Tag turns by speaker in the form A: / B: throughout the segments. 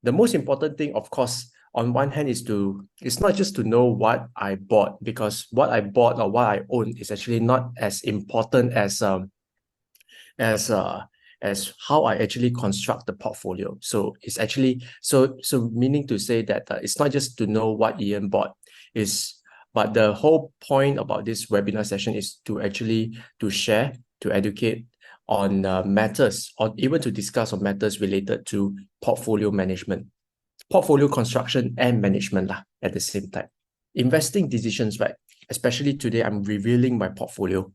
A: the most important thing, of course, on one hand it's not just to know what I bought, because what I bought or what I own is actually not as important as as how I actually construct the portfolio. So it's actually so meaning to say that it's not just to know what Ian bought, but the whole point about this webinar session is to actually to share, to educate on matters, or even to discuss on matters related to portfolio management, portfolio construction and management at the same time. Investing decisions, right? Especially today, I'm revealing my portfolio.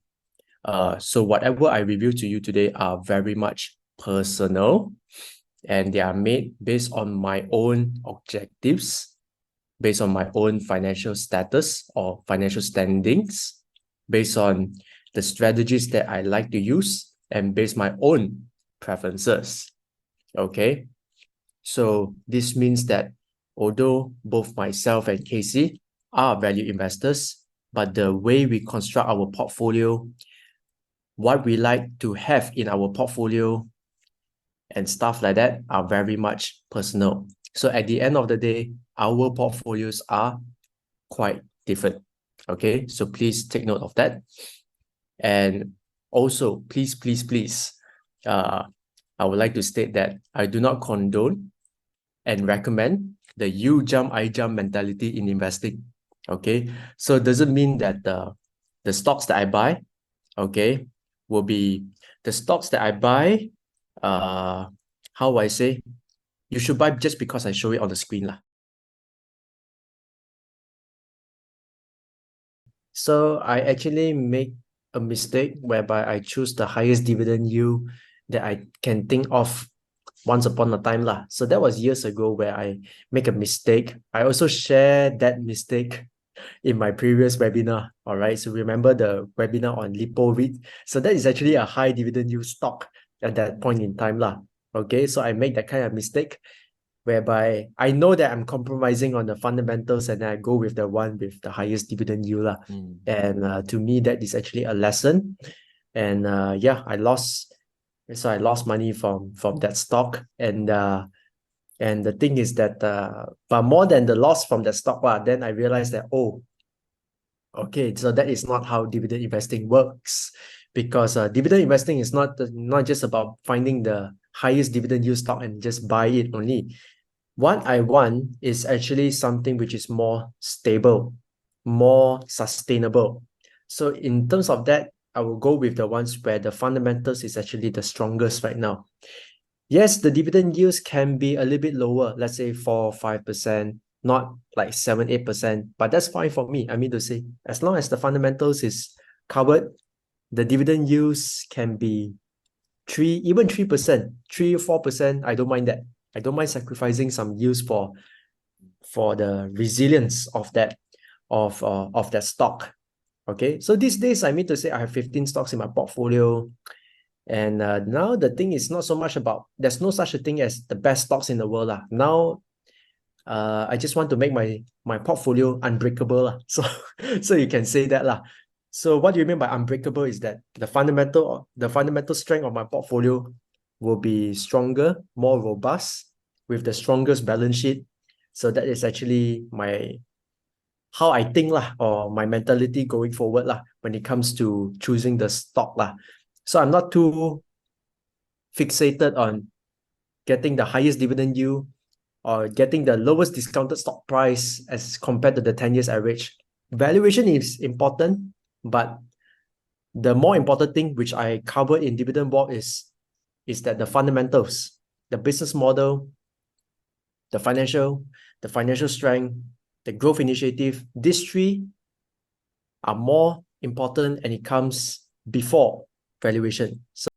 A: So whatever I reveal to you today are very much personal, and they are made based on my own objectives, based on my own financial status or financial standings, based on the strategies that I like to use, and based my own preferences. Okay. So this means that although both myself and Casey are value investors, but the way we construct our portfolio, what we like to have in our portfolio and stuff like that are very much personal. So at the end of the day, our portfolios are quite different. Okay, so please take note of that. And also, please, I would like to state that I do not condone and recommend the you jump, I jump mentality in investing. Okay, so it doesn't mean that the stocks that I buy, okay, will be the stocks that I buy, how I say, you should buy just because I show it on the screen lah. So I actually make a mistake whereby I choose the highest dividend yield that I can think of once upon a time lah. So that was years ago where I make a mistake. I also share that mistake in my previous webinar. All right. So remember the webinar on Lipo REIT. So that is actually a high dividend yield stock at that point in time lah. Okay. So I make that kind of mistake whereby I know that I'm compromising on the fundamentals, and I go with the one with the highest dividend yield lah. And to me, that is actually a lesson. And yeah, I lost money from that stock. And the thing is that but more than the loss from that stock, then I realized that, oh, okay, so that is not how dividend investing works, because dividend investing is not just about finding the highest dividend yield stock and just buy it only. What I want is actually something which is more stable, more sustainable. So in terms of that, I will go with the ones where the fundamentals is actually the strongest right now. Yes, the dividend yields can be a little bit lower, let's say 4-5%, not like 7-8%, but that's fine for me. I mean to say, as long as the fundamentals is covered, the dividend yields can be 3%, 3 or 4%. I don't mind that. I don't mind sacrificing some yields for the resilience of that stock. Okay, so these days, I mean to say, I have 15 stocks in my portfolio. And now the thing is not so much about, there's no such a thing as the best stocks in the world lah. Now, I just want to make my portfolio unbreakable lah. So you can say that lah. So what do you mean by unbreakable is that the fundamental strength of my portfolio will be stronger, more robust, with the strongest balance sheet. So that is actually how I think lah, or my mentality going forward lah, when it comes to choosing the stock lah. So I'm not too fixated on getting the highest dividend yield or getting the lowest discounted stock price as compared to the 10 years average. Valuation is important, but the more important thing which I covered in Dividend Walk is that the fundamentals, the business model, the financial strength, the growth initiative, these three are more important, and it comes before valuation. So